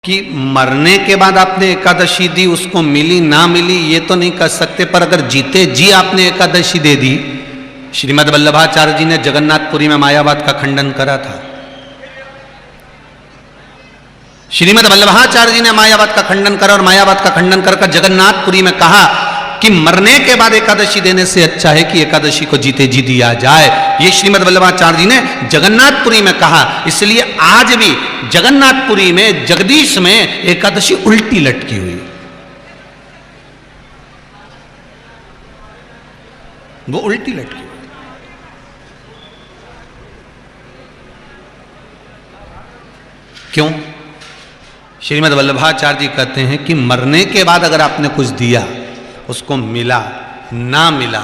कि मरने के बाद आपने एकादशी दी, उसको मिली ना मिली ये तो नहीं कह सकते, पर अगर जीते जी आपने एकादशी दे दी। श्रीमद् वल्लभाचार्य जी ने जगन्नाथपुरी में मायावाद का खंडन करा था। श्रीमद् वल्लभाचार्य जी ने मायावाद का खंडन करा और मायावाद का खंडन कर जगन्नाथपुरी में कहा कि मरने के बाद एकादशी देने से अच्छा है कि एकादशी को जीते जी दिया जाए। ये श्रीमद् वल्लभाचार्य जी ने जगन्नाथपुरी में कहा। इसलिए आज भी जगन्नाथपुरी में, जगदीश में एकादशी उल्टी लटकी हुई, वो उल्टी लटकी हुई। क्यों? श्रीमद् वल्लभाचार्य जी कहते हैं कि मरने के बाद अगर आपने कुछ दिया, उसको मिला ना मिला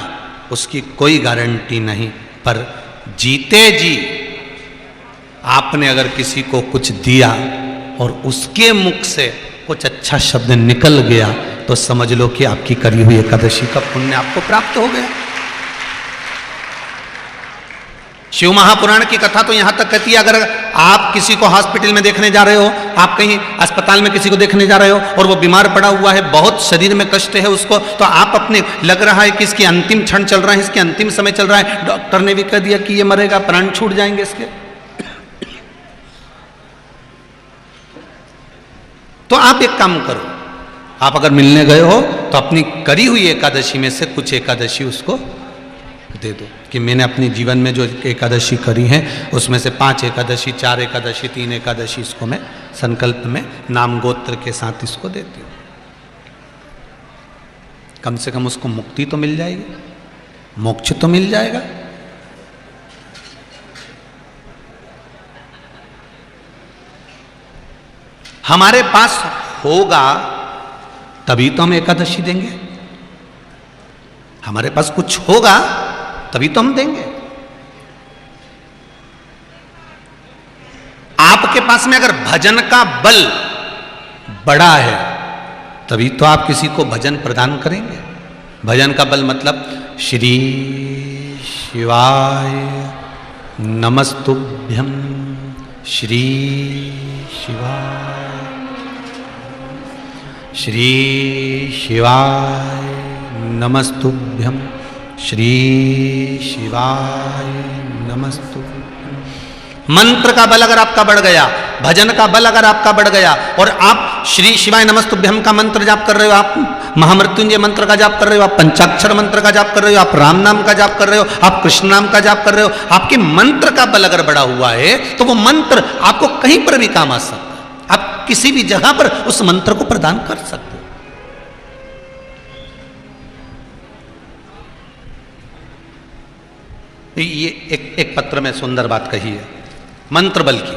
उसकी कोई गारंटी नहीं, पर जीते जी आपने अगर किसी को कुछ दिया और उसके मुख से कुछ अच्छा शब्द निकल गया तो समझ लो कि आपकी करी हुई एकादशी का पुण्य आपको प्राप्त हो गया। शिव महापुराण की कथा तो यहां तक कहती है, अगर आप किसी को हॉस्पिटल में देखने जा रहे हो, आप कहीं अस्पताल में किसी को देखने जा रहे हो और वो बीमार पड़ा हुआ है, बहुत शरीर में कष्ट है उसको, तो आप अपने लग रहा है कि इसकी अंतिम क्षण चल रहा है, इसके अंतिम समय चल रहा है, डॉक्टर ने भी कह दिया कि ये मरेगा, प्राण छूट जाएंगे इसके, तो आप एक काम करो, आप अगर मिलने गए हो तो अपनी करी हुई एकादशी में से कुछ एकादशी उसको दे दो कि मैंने अपने जीवन में जो एकादशी करी है उसमें से 5 एकादशी, 4 एकादशी, 3 एकादशी इसको मैं संकल्प में नाम गोत्र के साथ इसको देती हूँ। कम से कम उसको मुक्ति तो मिल जाएगी, मोक्ष तो मिल जाएगा। हमारे पास होगा तभी तो हम एकादशी देंगे, हमारे पास कुछ होगा तभी तो हम देंगे। आपके पास में अगर भजन का बल बड़ा है तभी तो आप किसी को भजन प्रदान करेंगे। भजन का बल मतलब श्री शिवाय नमस्तुभ्यम, श्री शिवाय, श्री शिवाय नमस्तुभ्यम, श्री शिवाय नमस्तु। मंत्र का बल अगर आपका बढ़ गया, भजन का बल अगर आपका बढ़ गया और आप श्री शिवाय नमस्तुभ्यम का मंत्र जाप कर रहे हो, आप महामृत्युंजय मंत्र का जाप कर रहे हो, आप पंचाक्षर मंत्र का जाप कर रहे हो, आप राम नाम का जाप कर रहे हो, आप कृष्ण नाम का जाप कर रहे हो, आपके मंत्र का बल अगर बढ़ा हुआ है तो वो मंत्र आपको कहीं पर भी काम आ सकता है, आप किसी भी जगह पर उस मंत्र को प्रदान कर सकते हो। ये एक पत्र में सुंदर बात कही है मंत्र बल की।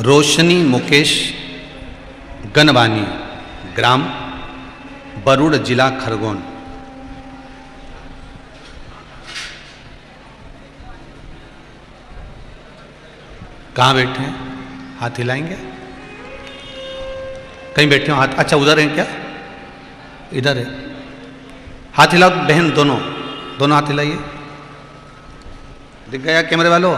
रोशनी मुकेश गनवानी, ग्राम बरूड़, जिला खरगोन। कहाँ बैठे हैं? हाथ हिलाएंगे? कहीं बैठे हो? हाथ अच्छा उधर है क्या? इधर है। हाथ हिलाओ बहन, दोनों हाथ हिलाइए। दिख गया कैमरे वालों?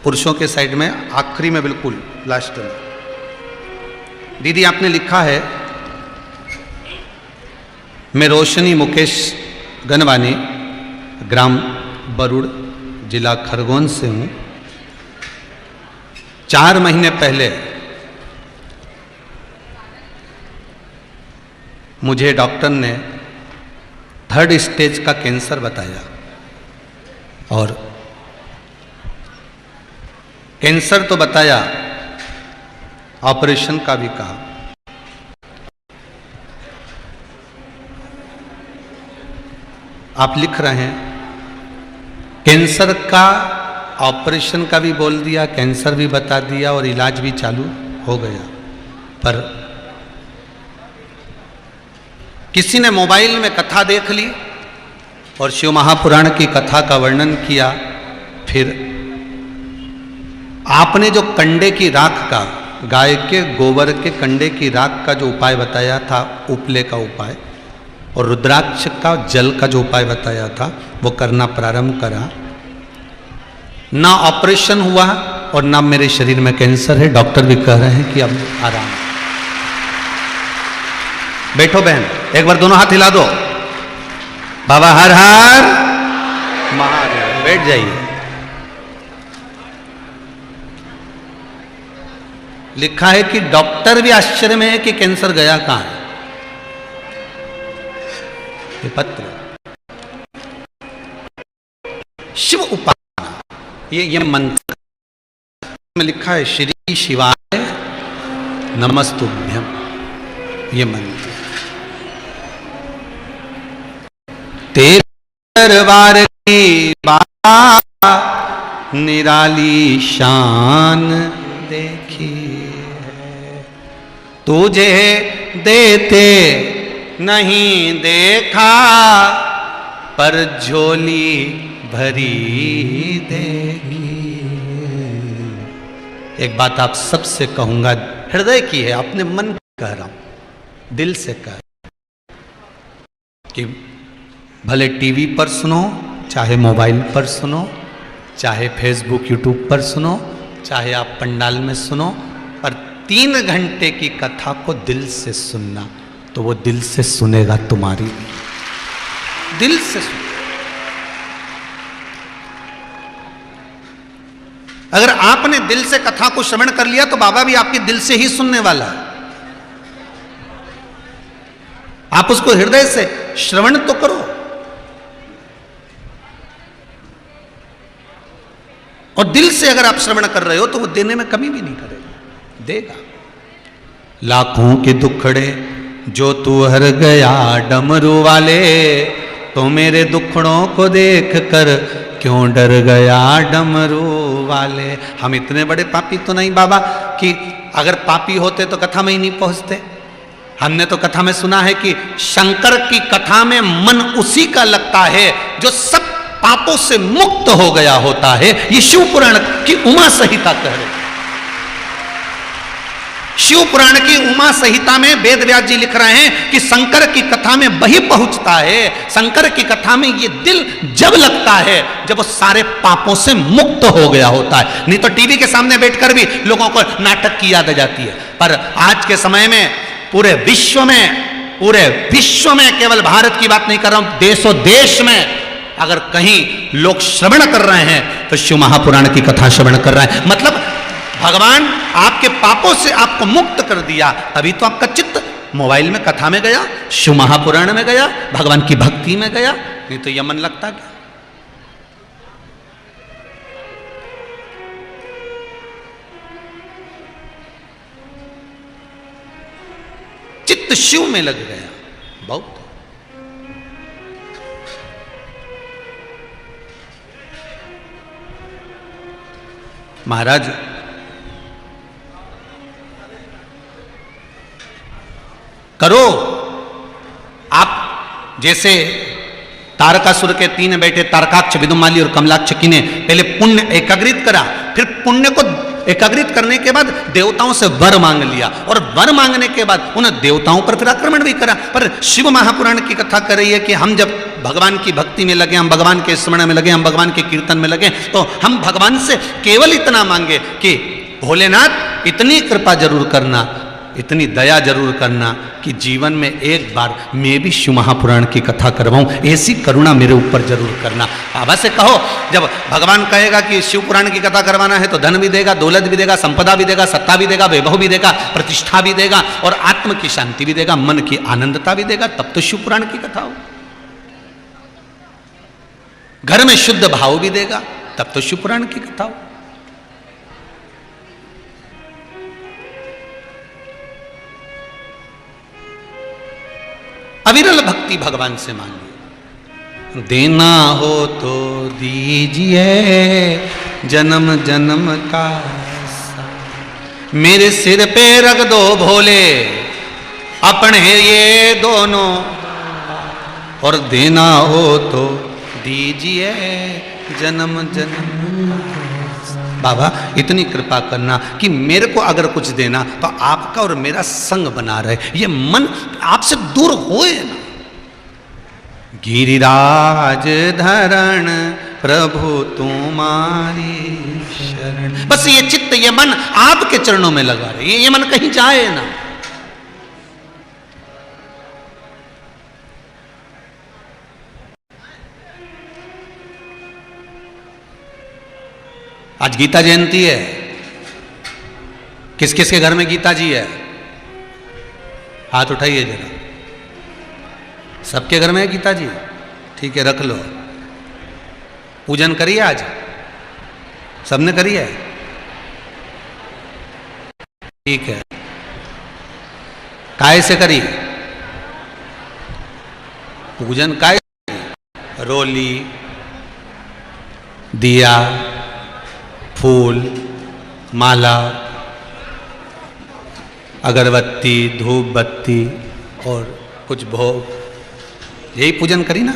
पुरुषों के साइड में, आखिरी में, बिल्कुल लास्ट में। दीदी आपने लिखा है, मैं रोशनी मुकेश गनवानी, ग्राम बरूड़, जिला खरगोन से हूँ। 4 महीने पहले मुझे डॉक्टर ने 3rd स्टेज का कैंसर बताया और कैंसर तो बताया, ऑपरेशन का भी कहा। आप लिख रहे हैं कैंसर का, ऑपरेशन का भी बोल दिया, कैंसर भी बता दिया और इलाज भी चालू हो गया, पर किसी ने मोबाइल में कथा देख ली और शिव महापुराण की कथा का वर्णन किया, फिर आपने जो कंडे की राख का, गाय के गोबर के कंडे की राख का जो उपाय बताया था, उपले का उपाय, और रुद्राक्ष का जल का जो उपाय बताया था, वो करना प्रारंभ करा। ना ऑपरेशन हुआ और ना मेरे शरीर में कैंसर है। डॉक्टर भी कह रहे हैं कि अब आराम। बैठो बहन, एक बार दोनों हाथ हिला दो। बाबा हर हर महादेव। बैठ जाइए। लिखा है कि डॉक्टर भी आश्चर्य में है कि कैंसर गया कहां है। ये पत्र शिव उपासना, ये मंत्र में लिखा है, श्री शिवाय नमस्तुभ्यम। ये मंत्र तेरे दरबार की बात निराली शान देखी है, तुझे देते नहीं देखा पर झोली भरी देखी। एक बात आप सबसे कहूंगा, हृदय की है, अपने मन की कह रहा हूं, दिल से कह, कि भले टीवी पर सुनो, चाहे मोबाइल पर सुनो, चाहे फेसबुक यूट्यूब पर सुनो, चाहे आप पंडाल में सुनो, पर 3 घंटे की कथा को दिल से सुनना, तो वो दिल से सुनेगा तुम्हारी, दिल से सुन। अगर आपने दिल से कथा को श्रवण कर लिया तो बाबा भी आपके दिल से ही सुनने वाला है। आप उसको हृदय से श्रवण तो करो, और दिल से अगर आप श्रवण कर रहे हो तो वो देने में कमी भी नहीं करेगा, देगा। लाखों के दुखड़े जो तू हर गया डमरू वाले, तो मेरे दुखड़ों को देख कर क्यों डर गया डमरू वाले। हम इतने बड़े पापी तो नहीं बाबा कि अगर पापी होते तो कथा में ही नहीं पहुंचते। हमने तो कथा में सुना है कि शंकर की कथा में मन उसी का लगता है जो सब पापों से मुक्त हो गया होता है। ये शिव पुराण की उमा संहिता कह रहे। शिव पुराण की उमा संहिता में वेद व्यास जी लिख रहे हैं कि शंकर की कथा में वही पहुंचता है, शंकर की कथा में ये दिल जब लगता है जब वो सारे पापों से मुक्त हो गया होता है। नहीं तो टीवी के सामने बैठकर भी लोगों को नाटक की याद आ जाती है। पर आज के समय में पूरे विश्व में केवल भारत की बात नहीं कर रहा हूं, देशों देश में अगर कहीं लोग श्रवण कर रहे हैं तो शिव महापुराण की कथा श्रवण कर रहे हैं। मतलब भगवान आपके पापों से आपको मुक्त कर दिया, तभी तो आपका चित्त मोबाइल में कथा में गया, शिव महापुराण में गया, भगवान की भक्ति में गया। नहीं तो यह मन लगता क्या? चित्त शिव में लग गया। बहुत महाराज करो आप जैसे तारकासुर के 3 बेटे तारकाक्ष, विदुमाली और कमलाक्ष ने पहले पुण्य एकाग्रित करा, फिर पुण्य को एकाग्रित करने के बाद देवताओं से वर मांग लिया, और वर मांगने के बाद उन देवताओं पर फिर आक्रमण भी करा। पर शिव महापुराण की कथा कर रही है कि हम जब भगवान की भक्ति में लगे, हम भगवान के स्मरण में लगे, हम भगवान के कीर्तन में लगे, तो हम भगवान से केवल इतना मांगे कि भोलेनाथ इतनी कृपा जरूर करना, इतनी दया जरूर करना कि जीवन में एक बार मैं भी शिव महापुराण की कथा करवाऊं, ऐसी करुणा मेरे ऊपर जरूर करना। बाबा से कहो, जब भगवान कहेगा कि शिव पुराण की कथा करवाना है तो धन भी देगा, दौलत भी देगा, संपदा भी देगा, सत्ता भी देगा, वैभव भी देगा, प्रतिष्ठा भी देगा, और आत्म की शांति भी देगा, मन की आनंदता भी देगा। तब तो शिव पुराण की कथा हो। घर में शुद्ध भाव भी देगा, तब तो शिव पुराण की कथा हो। अविरल भक्ति भगवान से मांगिए। देना हो तो दीजिए जन्म जन्म का, मेरे सिर पे रख दो भोले अपने ये दोनों, और देना हो तो दीजिए जन्म जन्म का। बाबा इतनी कृपा करना कि मेरे को अगर कुछ देना तो आपका और मेरा संग बना रहे, ये मन आपसे दूर होए ना। गिरिराज धरण प्रभु तुम्हारी शरण, बस ये चित्त ये मन आपके चरणों में लगा रहे, ये मन कहीं जाए ना। आज गीता जयंती है, किस किस के घर में गीता जी है? हाथ उठाइए जरा। सबके घर में है गीता जी? ठीक है, रख लो। पूजन करिए आज, सबने करी है? ठीक है। काय से करी पूजन? काय? रोली, दिया, फूल, माला, अगरबत्ती, धूप बत्ती और कुछ भोग, यही पूजन करी ना।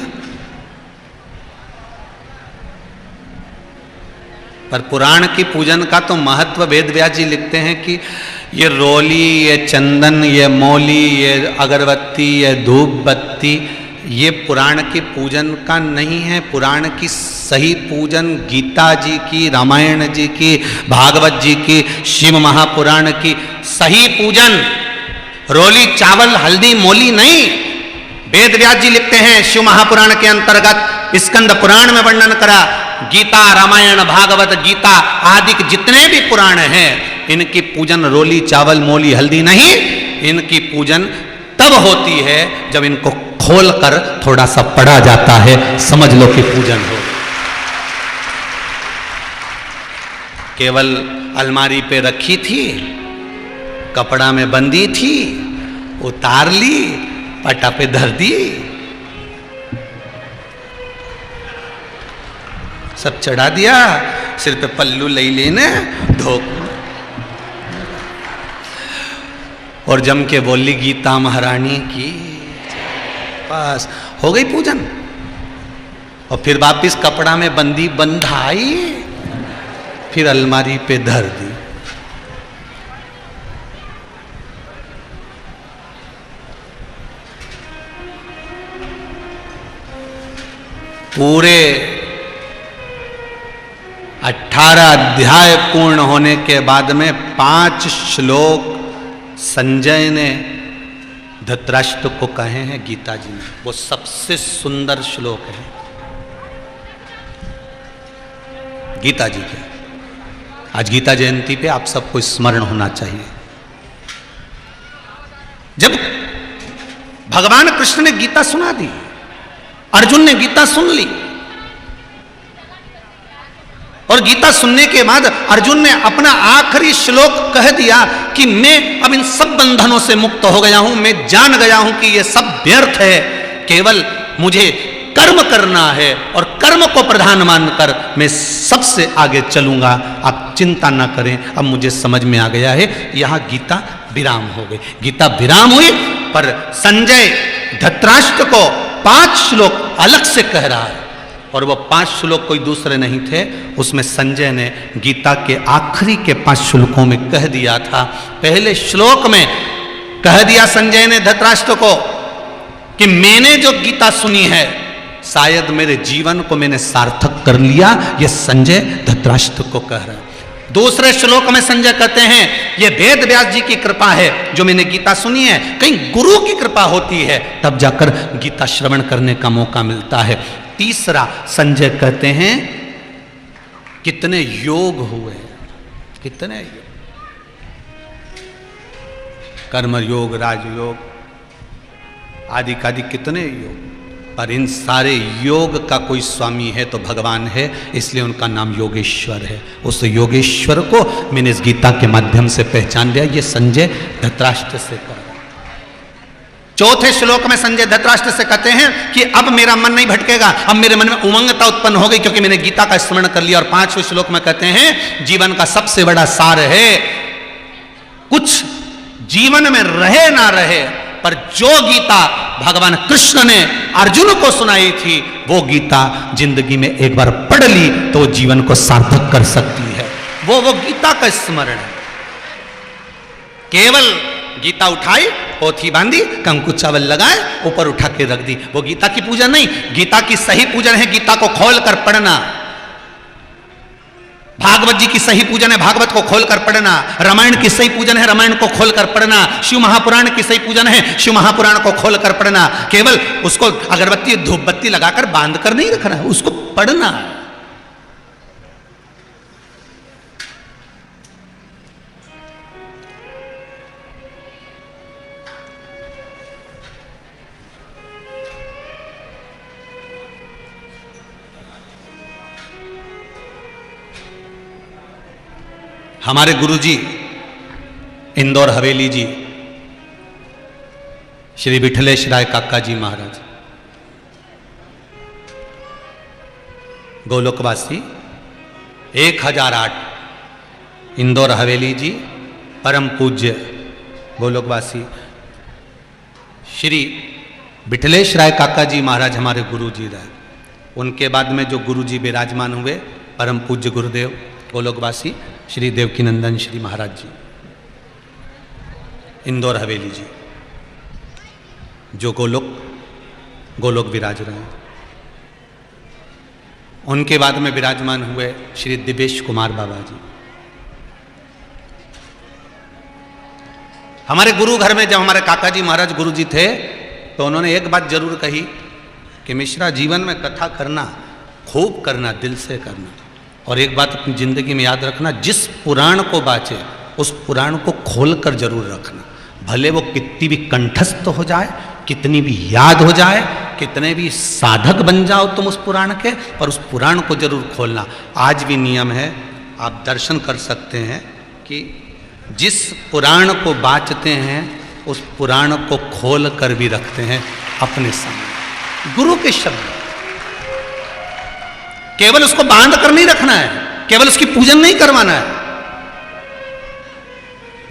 पर पुराण की पूजन का तो महत्व वेद व्यास जी लिखते हैं कि ये रोली, ये चंदन, ये मौली, ये अगरबत्ती, ये धूप बत्ती, ये पुराण की पूजन का नहीं है। पुराण की सही पूजन गीता जी की, रामायण जी की, भागवत जी की, शिव महापुराण की सही पूजन रोली, चावल, हल्दी, मौली नहीं। वेद व्यास जी लिखते हैं शिव महापुराण के अंतर्गत स्कंद पुराण में वर्णन करा, गीता, रामायण, भागवत, गीता आदि के जितने भी पुराण हैं इनकी पूजन रोली, चावल, मौली, हल्दी नहीं, इनकी पूजन तब होती है जब इनको खोलकर थोड़ा सा पढ़ा जाता है, समझ लो कि पूजन हो। केवल अलमारी पे रखी थी, कपड़ा में बंदी थी, उतार ली, पटा पे धर दी, सब चढ़ा दिया, सिर पे पल्लू ले लेने धोक, और जम के बोली गीता महारानी की, बस हो गई पूजन। और फिर वापिस कपड़ा में बंदी बंधाई, फिर अलमारी पे धर दी। पूरे 18 अध्याय पूर्ण होने के बाद में 5 श्लोक संजय ने धृतराष्ट्र को कहे हैं गीता जी ने। वो सबसे सुंदर श्लोक है गीता जी के। आज गीता जयंती पे आप सबको स्मरण होना चाहिए। जब भगवान कृष्ण ने गीता सुना दी, अर्जुन ने गीता सुन ली, और गीता सुनने के बाद अर्जुन ने अपना आखिरी श्लोक कह दिया कि मैं अब इन सब बंधनों से मुक्त हो गया हूं, मैं जान गया हूं कि ये सब व्यर्थ है, केवल मुझे कर्म करना है और कर्म को प्रधान मानकर मैं सबसे आगे चलूंगा। आप चिंता ना करें, अब मुझे समझ में आ गया है। यहां गीता विराम हो गई। गीता विराम हुई, पर संजय धृतराष्ट्र को 5 श्लोक अलग से कह रहा है, और वो 5 श्लोक कोई दूसरे नहीं थे। उसमें संजय ने गीता के आखिरी के 5 श्लोकों में कह दिया था। पहले श्लोक में कह दिया संजय ने धृतराष्ट्र को कि मैंने जो गीता सुनी है शायद मेरे जीवन को मैंने सार्थक कर लिया। ये संजय धृतराष्ट्र को कह रहा है। दूसरे श्लोक में संजय कहते हैं ये वेद व्यास जी की कृपा है जो मैंने गीता सुनी है। कहीं गुरु की कृपा होती है तब जाकर गीता श्रवण करने का मौका मिलता है। तीसरा संजय कहते हैं कितने योग हुए, कितने योग, कर्म योग, राजयोग आदि कादि कितने योग, पर इन सारे योग का कोई स्वामी है तो भगवान है, इसलिए उनका नाम योगेश्वर है। उस योगेश्वर को मैंने इस गीता के माध्यम से पहचान लिया। ये संजय धृतराष्ट्र से कर रहा है। चौथे श्लोक में संजय धृतराष्ट्र से कहते हैं कि अब मेरा मन नहीं भटकेगा, अब मेरे मन में उमंगता उत्पन्न हो गई क्योंकि मैंने गीता का स्मरण कर लिया। और 5वें श्लोक में कहते हैं जीवन का सबसे बड़ा सार है, कुछ जीवन में रहे ना रहे, पर जो गीता भगवान कृष्ण ने अर्जुन को सुनाई थी वो गीता जिंदगी में एक बार पढ़ ली तो जीवन को सार्थक कर सकती है। वो गीता का स्मरण है। केवल गीता उठाई, पोथी बांधी, कंकु चावल लगाए, ऊपर उठा के रख दी, वो गीता की पूजा नहीं। गीता की सही पूजन है गीता को खोल कर पढ़ना। भागवत जी की सही पूजन है भागवत को खोल कर पढ़ना। रामायण की सही पूजन है रामायण को खोल कर पढ़ना। शिव महापुराण की सही पूजन है शिव महापुराण को खोल कर पढ़ना। केवल उसको अगरबत्ती धूप बत्ती लगाकर बांध कर नहीं रखना है, उसको पढ़ना है। हमारे गुरुजी इंदौर हवेली जी श्री विठलेश राय काका जी महाराज, गोलोकवासी 1008, इंदौर हवेली जी, परम पूज्य गोलोकवासी श्री विठलेश राय काका जी महाराज हमारे गुरु जी रहे। उनके बाद में जो गुरु जी विराजमान हुए परम पूज्य गुरुदेव गोलोकवासी श्री देवकीनंदन श्री महाराज जी, इंदौर हवेली जी, जो गोलोक विराज रहे हैं। उनके बाद में विराजमान हुए श्री दिवेश कुमार बाबा जी। हमारे गुरु घर में जब हमारे काका जी महाराज गुरु जी थे तो उन्होंने एक बात जरूर कही कि मिश्रा जीवन में कथा करना खूब करना, दिल से करना, और एक बात अपनी जिंदगी में याद रखना, जिस पुराण को बाचे उस पुराण को खोलकर जरूर रखना। भले वो कितनी भी कंठस्थ हो जाए, कितनी भी याद हो जाए, कितने भी साधक बन जाओ तुम उस पुराण के, पर उस पुराण को जरूर खोलना। आज भी नियम है, आप दर्शन कर सकते हैं कि जिस पुराण को बाचते हैं उस पुराण को खोल कर भी रखते हैं अपने सामने। गुरु के शब्द, केवल उसको बांध कर नहीं रखना है, केवल उसकी पूजन नहीं करवाना है।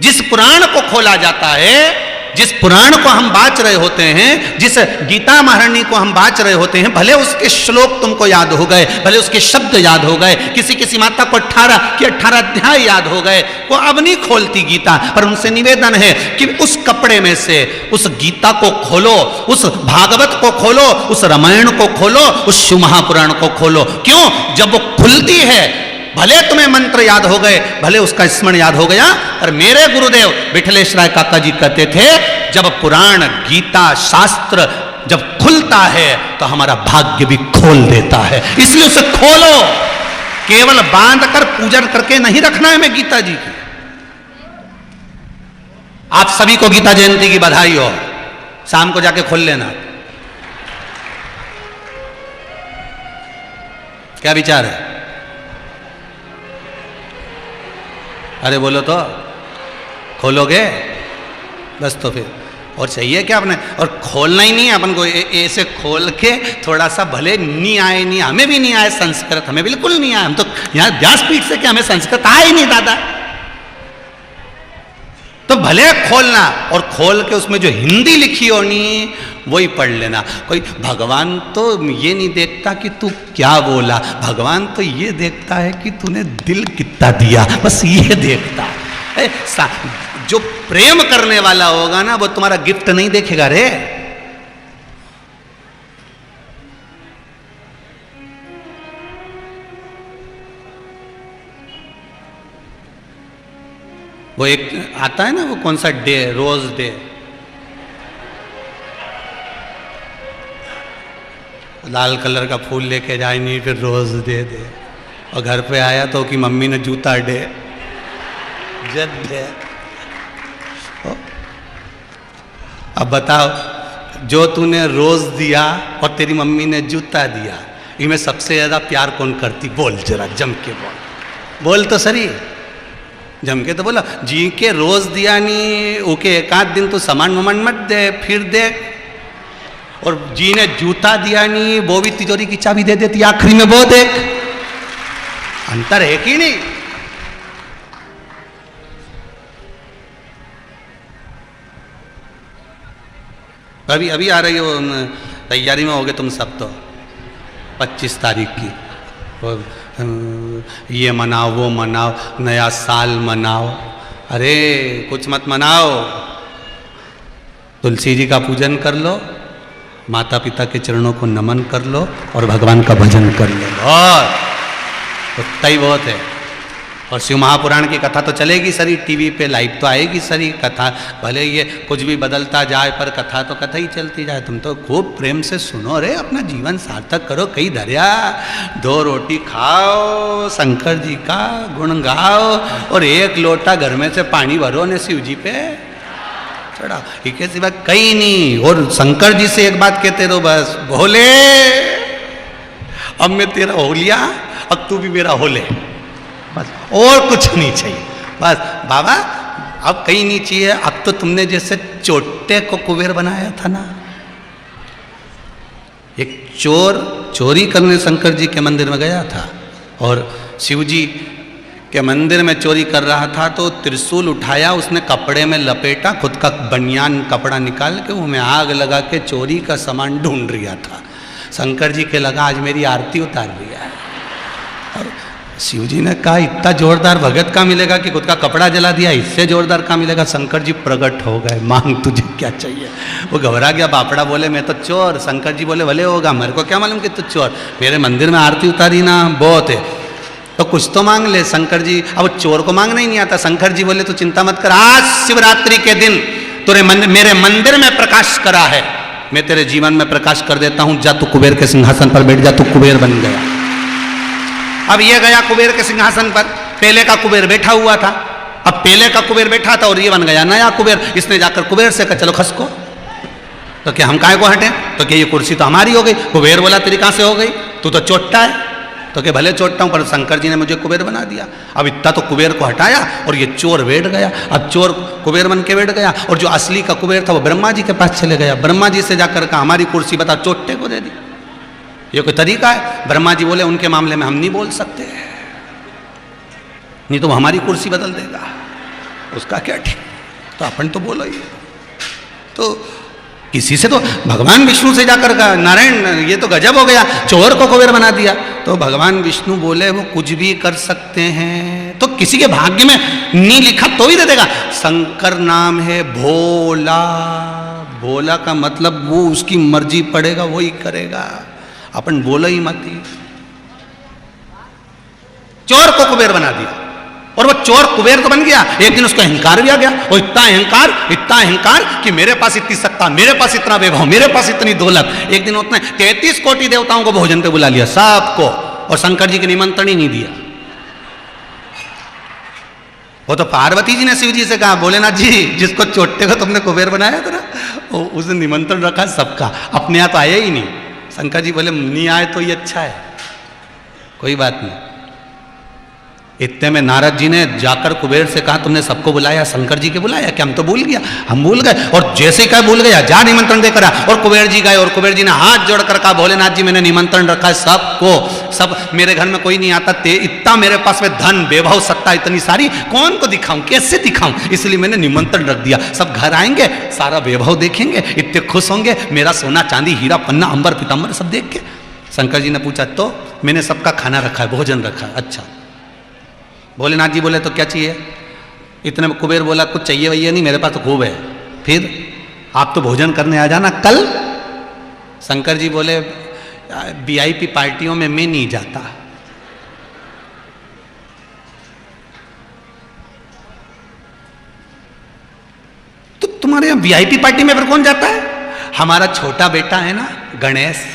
जिस पुराण को खोला जाता है, जिस पुराण को हम बाच रहे होते हैं, जिस गीता महारानी को हम बाच रहे होते हैं, भले उसके श्लोक तुमको याद हो गए, भले उसके शब्द याद हो गए, किसी माता को 18 अध्याय याद हो गए, वो अब नहीं खोलती गीता, पर उनसे निवेदन है कि उस कपड़े में से उस गीता को खोलो, उस भागवत को खोलो, उस रामायण को खोलो, उस शिव महापुराण को खोलो। क्यों? जब वो खुलती है, भले तुम्हें मंत्र याद हो गए, भले उसका स्मरण याद हो गया, पर मेरे गुरुदेव विठलेश राय काका जी कहते थे जब पुराण गीता शास्त्र जब खुलता है तो हमारा भाग्य भी खोल देता है। इसलिए उसे खोलो, केवल बांध कर पूजन करके नहीं रखना है। मैं गीता जी की, आप सभी को गीता जयंती की बधाई हो, शाम को जाके खोल लेना। क्या विचार है? अरे बोलो तो, खोलोगे बस तो फिर और चाहिए क्या अपने, और खोलना ही नहीं है अपन को, ऐसे खोल के थोड़ा सा, भले नहीं आए, नहीं हमें भी नहीं आए संस्कृत, हमें बिल्कुल नहीं आया, हम तो यहाँ व्यासपीठ से क्या हमें संस्कृत आए ही नहीं दादा, तो भले खोलना और खोल के उसमें जो हिंदी लिखी होनी वही पढ़ लेना। कोई भगवान तो ये नहीं देखता कि तू क्या बोला, भगवान तो ये देखता है कि तूने दिल कितना दिया, बस ये देखता है। जो प्रेम करने वाला होगा ना वो तुम्हारा गिफ्ट नहीं देखेगा रे। वो एक आता है ना, वो कौन सा डे, रोज डे, लाल कलर का फूल लेके जाए नहीं, फिर रोज दे दे, और घर पे आया तो कि मम्मी ने जूता डे, जद डे। अब बताओ, जो तूने रोज दिया और तेरी मम्मी ने जूता दिया, इनमें सबसे ज्यादा प्यार कौन करती? बोल जरा, जम के बोल तो सही, जम के तो बोला। जी के रोज दिया नहीं, ओके एक आध दिन तो सामान वामान मत दे, फिर दे। और जी ने जूता दिया नहीं, वो भी तिजोरी की चाबी दे देती आखिरी में, वो देख, अंतर है कि नहीं? अभी आ रही हो, तैयारी में होगे तुम सब तो 25 तारीख की, ये मनाओ वो मनाओ, नया साल मनाओ। अरे कुछ मत मनाओ, तुलसी जी का पूजन कर लो, माता पिता के चरणों को नमन कर लो और भगवान का भजन कर लो, बहुत उतना ही बहुत है। और शिव महापुराण की कथा तो चलेगी सरी, टीवी पे लाइव तो आएगी सरी कथा, भले ये कुछ भी बदलता जाए पर कथा तो कथा ही चलती जाए। तुम तो खूब प्रेम से सुनो रे, अपना जीवन सार्थक करो, कई धर्या 2 रोटी खाओ, शंकर जी का गुण गाओ और 1 लोटा घर में से पानी भरो ने शिव जी पे चढ़ाओ, ठीक है सिवा कहीं नहीं। और शंकर जी से एक बात कहते रहो बस, भोले अब मैं तेरा हो लिया, अब तू भी मेरा हो ले, बस और कुछ नहीं चाहिए। बस बाबा अब कहीं नहीं चाहिए। अब तो तुमने जैसे चोटे को कुबेर बनाया था ना, एक चोर चोरी करने शंकर जी के मंदिर में गया था और शिव जी के मंदिर में चोरी कर रहा था, तो त्रिशूल उठाया, उसने कपड़े में लपेटा, खुद का बनियान कपड़ा निकाल के वो में आग लगा के चोरी का सामान ढूंढ रहा था। शंकर जी के लगा आज मेरी आरती उतार रही है। और शिव जी ने कहा इतना जोरदार भगत का मिलेगा कि खुद का कपड़ा जला दिया, इससे जोरदार का मिलेगा। शंकर जी प्रकट हो गए, मांग तुझे क्या चाहिए। वो घबरा गया, बापड़ा बोले मैं तो चोर। शंकर जी बोले भले होगा, मेरे को क्या मालूम कि तू चोर, मेरे मंदिर में आरती उतारी ना बहुत है, तो कुछ तो मांग ले। शंकर जी, अब चोर को मांगना ही नहीं आता। शंकर जी बोले तू चिंता मत कर, आज शिवरात्रि के दिन तेरे मेरे मंदिर में प्रकाश करा है, मैं तेरे जीवन में प्रकाश कर देता हूं, जा तू कुबेर के सिंहासन पर बैठ जा, तू कुबेर बन गया। अब ये गया कुबेर के सिंहासन पर, पहले का कुबेर बैठा हुआ था, अब पहले का कुबेर बैठा था और ये बन गया नया कुबेर। इसने जाकर कुबेर से कहा चलो खसको, तो क्या हम काहे को हटे, तो क्या ये कुर्सी तो हमारी हो गई। कुबेर बोला तेरी कहां से हो गई, तू तो चोट्टा है, तो क्या भले चोट्टा हूं पर शंकर जी ने मुझे कुबेर बना दिया। अब इतना तो कुबेर को हटाया और ये चोर बैठ गया। अब चोर कुबेर बन के बैठ गया और जो असली का कुबेर था वो ब्रह्मा जी के पास चले गया। ब्रह्मा जी से जाकर कहा हमारी कुर्सी बता, चोट्टे को दे दी। ये कोई तरीका है? ब्रह्मा जी बोले उनके मामले में हम नहीं बोल सकते, नहीं तो हमारी कुर्सी बदल देगा, उसका क्या ठीक, तो अपन तो बोलो ही। तो किसी से तो भगवान विष्णु से जाकर कहा नारायण ये तो गजब हो गया, चोर को कुबेर बना दिया। तो भगवान विष्णु बोले वो कुछ भी कर सकते हैं, तो किसी के भाग्य में नहीं लिखा तो ही दे देगा। शंकर नाम है भोला, भोला का मतलब वो उसकी मर्जी पड़ेगा वही करेगा, अपन बोलो ही मत। चोर को कुबेर बना दिया और वो चोर कुबेर तो बन गया। एक दिन उसका अहंकार भी आ गया, और इतना अहंकार कि मेरे पास इतनी सत्ता, मेरे पास इतना वैभव, मेरे पास इतनी दौलत। एक दिन उसने 33 कोटि देवताओं को भोजन पे बुला लिया सबको, और शंकर जी के निमंत्रण ही नहीं दिया। वो तो पार्वती जी ने शिव जी से कहा भोलेनाथ जी जिसको चोटे को तुमने कुबेर बनाया था ना, उसने निमंत्रण रखा सबका, अपने यहाँ तो आया ही नहीं। शंकर जी बोले नहीं आए तो ये अच्छा है, कोई बात नहीं। इतने में नारद जी ने जाकर कुबेर से कहा तुमने सबको बुलाया, शंकर जी के बुलाया क्या? हम तो भूल गया, हम भूल गए। और जैसे कहा भूल गया, जा निमंत्रण देकर आ। और कुबेर जी गए और कुबेर जी ने हाथ जोड़कर कहा भोलेनाथ जी मैंने निमंत्रण रखा है सबको, सब मेरे घर में कोई नहीं आता, इतना मेरे पास में धन वैभव सत्ता इतनी सारी, कौन को दिखाऊं, कैसे दिखाऊं, इसलिए मैंने निमंत्रण रख दिया। सब घर आएंगे, सारा वैभव देखेंगे, इतने खुश होंगे, मेरा सोना चांदी हीरा पन्ना अंबर पीताम्बर सब देख के। शंकर जी ने पूछा तो मैंने सबका खाना रखा है, भोजन रखा है। अच्छा। भोलेनाथ जी बोले तो क्या चाहिए? इतने में कुबेर बोला कुछ चाहिए वही नहीं, मेरे पास तो खूब है। फिर आप तो भोजन करने आ जाना कल। शंकर जी बोले वीआईपी पार्टियों में मैं नहीं जाता। तो तुम्हारे यहां वीआईपी पार्टी में फिर कौन जाता है? हमारा छोटा बेटा है ना गणेश,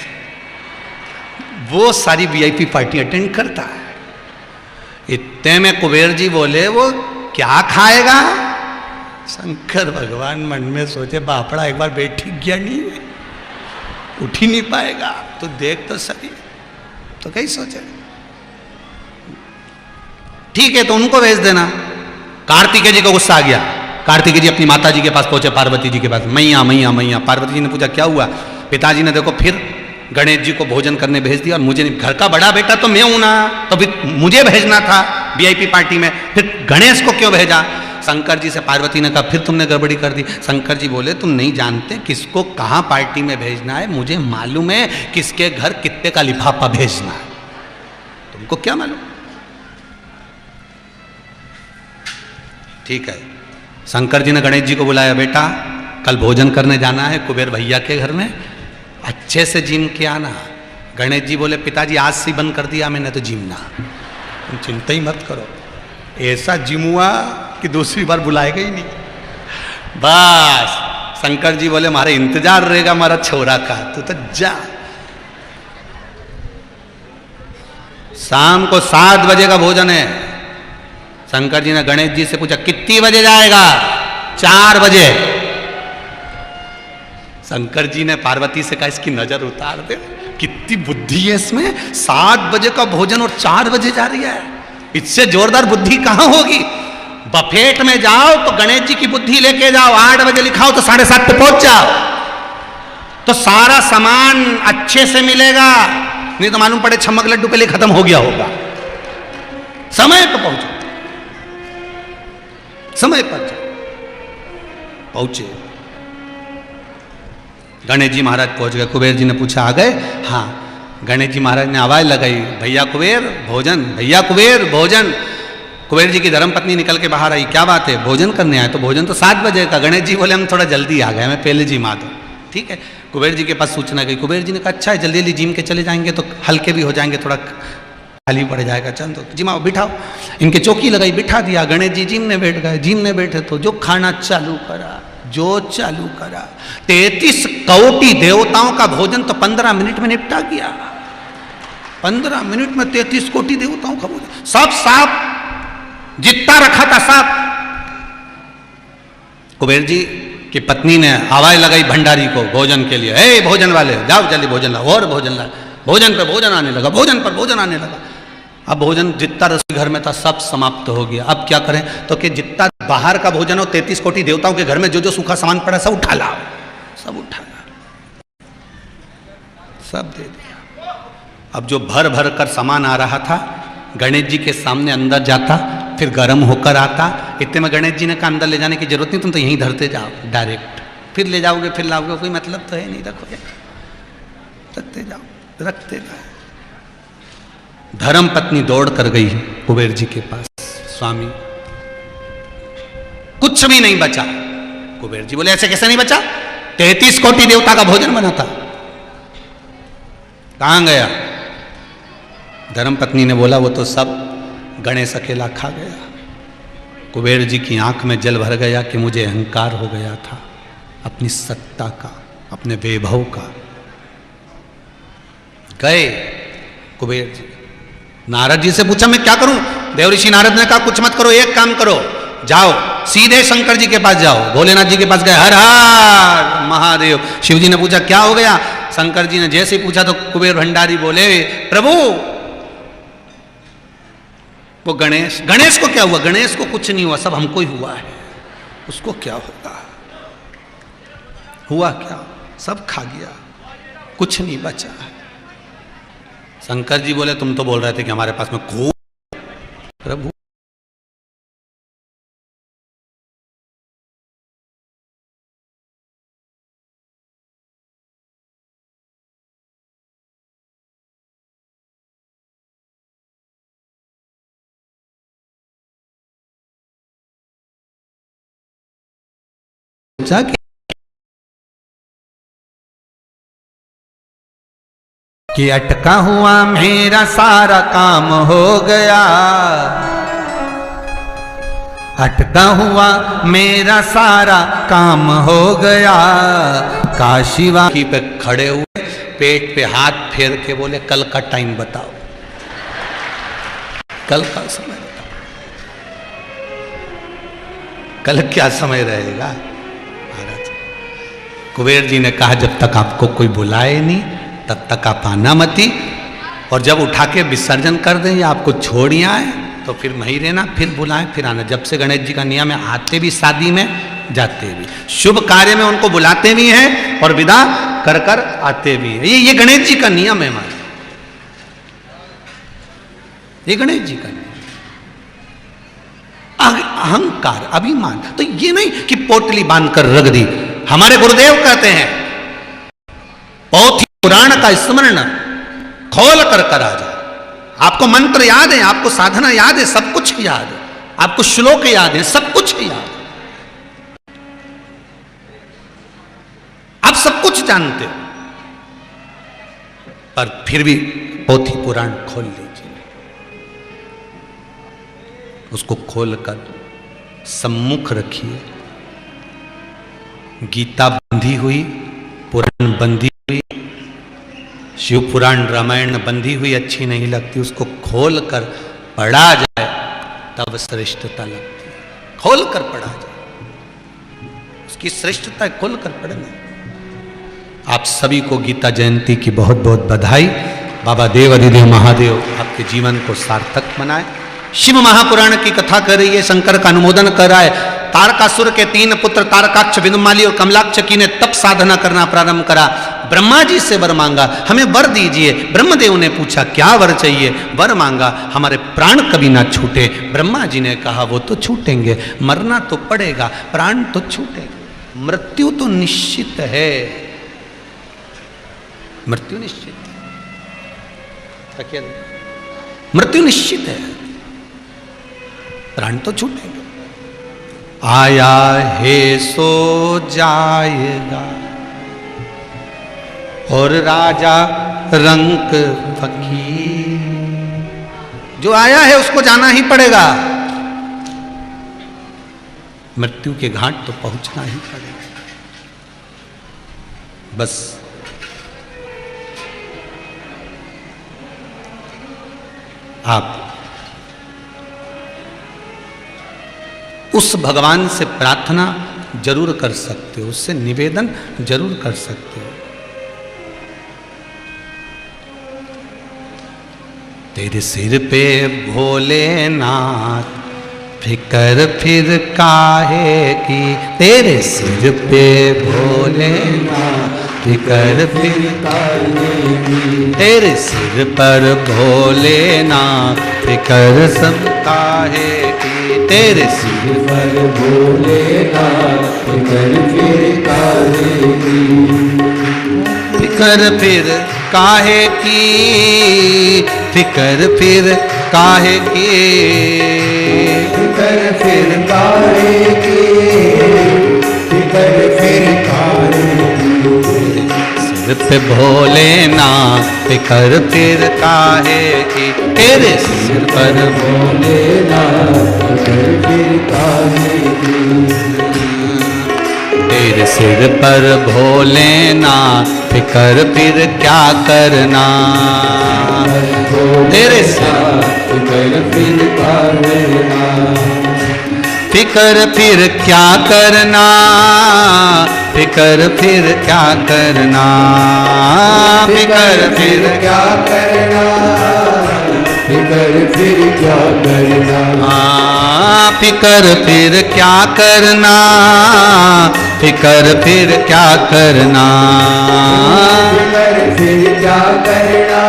वो सारी वीआईपी पार्टी अटेंड करता है। इतने में कुबेर जी बोले वो क्या खाएगा? शंकर भगवान मन में सोचे बापड़ा एक बार बैठ गया नहीं, उठ ही नहीं पाएगा, तो देख तो सही। तो कहीं सोचे ठीक है तो उनको भेज देना। कार्तिकेय जी को गुस्सा आ गया। कार्तिकेय जी अपनी माता जी के पास पहुंचे, पार्वती जी के पास, मैया मैया मैया। पार्वती जी ने पूछा क्या हुआ? पिताजी ने देखो फिर गणेश जी को भोजन करने भेज दिया, और मुझे नहीं, घर का बड़ा बेटा तो मैं हूं ना, तो फिर मुझे भेजना था वीआईपी पार्टी में, फिर गणेश को क्यों भेजा? शंकर जी से पार्वती ने कहा फिर तुमने गड़बड़ी कर दी। शंकर जी बोले तुम नहीं जानते किसको कहां पार्टी में भेजना है, मुझे मालूम है किसके घर कितने का लिफाफा भेजना है, तुम हमको क्या मालूम। ठीक है, शंकर जी ने गणेश जी को बुलाया, बेटा कल भोजन करने जाना है कुबेर भैया के घर में, अच्छे से जिम के आना। गणेश जी बोले, पिताजी आज से बंद कर दिया मैंने तो जिमना, तुम चिंता ही मत करो। ऐसा जिम हुआ कि दूसरी बार बुलाएगा ही नहीं। बस शंकर जी बोले, हमारे इंतजार रहेगा हमारा छोरा का, तू तो जा। शाम को 7 बजे का भोजन है। शंकर जी ने गणेश जी से पूछा, कितनी बजे जाएगा? 4 बजे। शंकर जी ने पार्वती से कहा, इसकी नजर उतार दे, कितनी बुद्धि है इसमें, 7 बजे का भोजन और 4 बजे जा रही है, इससे जोरदार बुद्धि कहां होगी। बफेट में जाओ तो गणेश जी की बुद्धि लेके जाओ, 8 बजे लिखाओ तो 7:30 पे पहुंच जाओ, तो सारा सामान अच्छे से मिलेगा। नहीं तो मालूम पड़े छमक लड्डू के लिए खत्म हो गया होगा। समय पर पहुंचो, समय पर पहुंचे। गणेश जी महाराज पहुंच गए। कुबेर जी ने पूछा, आ गए? हाँ। गणेश जी महाराज ने आवाज लगाई, भैया कुबेर भोजन, भैया कुबेर भोजन। कुबेर जी की धर्मपत्नी निकल के बाहर आई, क्या बात है, भोजन करने आए? तो भोजन तो 7 बजे का। गणेश जी बोले, हम थोड़ा जल्दी आ गए, मैं पहले जिमा दो। ठीक है, कुबेर जी के पास सूचना गई। कुबेर जी ने कहा, अच्छा है, जल्दी जल्दी जिम के चले जाएंगे तो हल्के भी हो जाएंगे, थोड़ा खाली पड़ जाएगा, चल तो जिमाओ, बिठाओ। इनके चौकी लगाई, बिठा दिया। गणेश जी जिम में बैठ गए। जिम में बैठे तो जो खाना चालू करा, जो चालू करा, 33 कोटि देवताओं का भोजन तो 15 मिनट में निपटा गया। 15 मिनट में 33 कोटि देवताओं का भोजन, सब साफ, जितना रखा था साफ। कुबेर जी की पत्नी ने आवाज लगाई भंडारी को भोजन के लिए, ए भोजन वाले जाओ जल्दी भोजन लाओ, और भोजन लाओ। भोजन पे भोजन आने लगा, भोजन पर भोजन आने लगा। अब भोजन जितना रसोई घर में था सब समाप्त हो गया। अब क्या करें, तो कि जितना बाहर का भोजन हो, 33 कोटि देवताओं के घर में जो जो सूखा सामान पड़ा सब उठा लाओ, सब उठा लाओ, सब दे दिया। अब जो भर भर कर सामान आ रहा था, गणेश जी के सामने अंदर जाता, फिर गर्म होकर आता। इतने में गणेश जी ने कहा, अंदर ले जाने की जरूरत नहीं, तुम तो यहीं धरते जाओ डायरेक्ट, फिर ले जाओगे फिर लाओगे, कोई मतलब तो है नहीं, रखोगे, रखते जाओ, रखते जाओ। धर्म पत्नी दौड़ कर गई कुबेर जी के पास, स्वामी कुछ भी नहीं बचा। कुबेर जी बोले, ऐसे कैसे नहीं बचा? 33 कोटि देवता का भोजन बना था, कहां गया? धर्म पत्नी ने बोला, वो तो सब गणेश अकेला खा गया। कुबेर जी की आंख में जल भर गया कि मुझे अहंकार हो गया था अपनी सत्ता का, अपने वैभव का। गए कुबेर जी, नारद जी से पूछा, मैं क्या करूं? देवऋषि नारद ने कहा, कुछ मत करो, एक काम करो, जाओ सीधे शंकर जी के पास जाओ। भोलेनाथ जी के पास गए, हर हर महादेव। शिव जी ने पूछा, क्या हो गया? शंकर जी ने जैसे ही पूछा तो कुबेर भंडारी बोले, प्रभु वो गणेश, गणेश को क्या हुआ? गणेश को कुछ नहीं हुआ, सब हमको ही हुआ है, उसको क्या होगा? हुआ क्या? सब खा गया, कुछ नहीं बचा। शंकर जी बोले, तुम तो बोल रहे थे कि हमारे पास में खूब। प्रभु कि अटका हुआ मेरा सारा काम हो गया, अटका हुआ मेरा सारा काम हो गया। काशीवासी पे खड़े हुए, पेट पे हाथ फेर के बोले, कल का टाइम बताओ, कल का समय बताओ, कल क्या समय रहेगा? महाराज कुबेर जी ने कहा, जब तक आपको कोई बुलाए नहीं तब तक आप आना मती, और जब उठा के विसर्जन कर दें या आपको छोड़ आए तो फिर वहीं रहना, फिर बुलाएं फिर आना। जब से गणेश जी का नियम है, आते भी शादी में, जाते भी, शुभ कार्य में उनको बुलाते भी हैं और विदा कर कर आते भी हैं। ये गणेश जी का नियम है हमारा, ये गणेश जी का नियम। अहंकार, अभिमान, तो ये नहीं कि पोटली बांध कर रख दी। हमारे गुरुदेव कहते हैं, बहुत ही पुराण का स्मरण खोल कर आ जाओ, आपको मंत्र याद है, आपको साधना याद है, सब कुछ याद है, आपको श्लोक याद है, सब कुछ याद है, आप सब कुछ जानते हो, पर फिर भी पोथी पुराण खोल लीजिए, उसको खोलकर सम्मुख रखिए। गीता बंधी हुई, पुराण बंधी हुई, शिव पुराण रामायण बंधी हुई अच्छी नहीं लगती, उसको खोलकर पढ़ा जाए तब श्रेष्ठता लगती है। खोलकर पढ़ा जाए, उसकी श्रेष्ठता खोलकर पढ़ना। आप सभी को गीता जयंती की बहुत बहुत बधाई। बाबा देव अधिदेव महादेव आपके जीवन को सार्थक बनाए। शिव महापुराण की कथा कर रही है, शंकर का अनुमोदन कर रहा है। तारकासुर के 3 पुत्र तारकाक्ष, बिंदुमाली और कमलाक्ष की ने तप साधना करना प्रारंभ करा। ब्रह्मा जी से वर मांगा, हमें वर दीजिए। ब्रह्मदेव ने पूछा क्या वर चाहिए? वर मांगा, हमारे प्राण कभी ना छूटे। ब्रह्मा जी ने कहा वो तो छूटेंगे, मरना तो पड़ेगा, प्राण तो छूटेगा, मृत्यु तो निश्चित है, मृत्यु निश्चित है, मृत्यु निश्चित है, प्राण तो छूटेगा। आया है सो जाएगा और राजा रंक फकीर, जो आया है उसको जाना ही पड़ेगा, मृत्यु के घाट तो पहुंचना ही पड़ेगा। बस आप उस भगवान से प्रार्थना जरूर कर सकते हो, उससे निवेदन जरूर कर सकते हो। तेरे सिर पे भोलेनाथ फिकर फिर काहे की, तेरे सिर पे भोलेनाथ फिकर फिर काहे की, तेरे सिर पर भोलेनाथ फिकर सब काहे की, तेरे सिर पर भोलेनाथ फिकर फिर काहे की, फिकर फिर काहे की, फिकर फिर काहे की, फिकर फिर काहे की, फिकर फिर काहे की, सिर पे भोलेनाथ फिकर फिर काहे की, तेरे सिर पर भोलेनाथ फिकर फिर काहे की, तेरे सिर पर भोलेनाथ फिकर फिर क्या करना, तेरे सिर फिकर फिर करना, फिकर फिर क्या करना, फिकर फिर क्या करना, फिकर फिर क्या करना, फिकर फिर क्या करना, फिकर फिर क्या करना, फिकर फिर क्या करना, फिकर फिर क्या करना,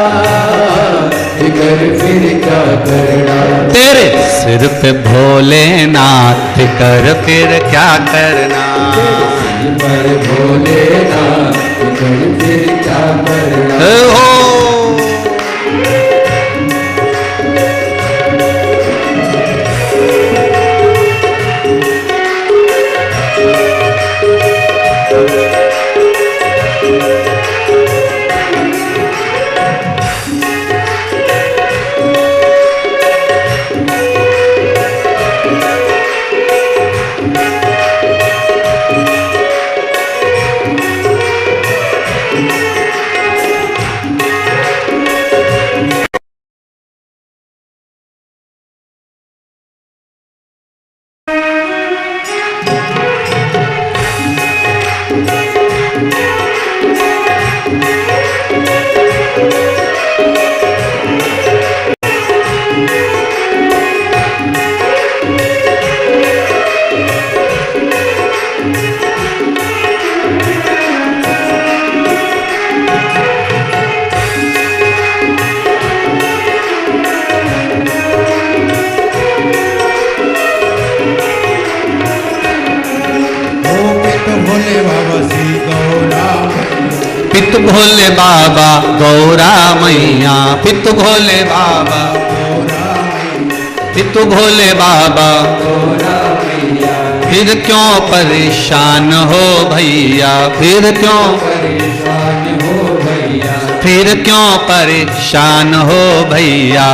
फिकर फिर क्या करना, तेरे सिर पे भोलेनाथ फिकर फिर क्या करना, सिर पर भोलेनाथ फिकर फिर क्या करना, हो पितु भोले बाबा गौरा मैया, पितु भोले बाबा, पितु भोले बाबा, फिर क्यों परेशान हो भैया, फिर क्यों परेशान हो भैया, फिर क्यों परेशान हो भैया।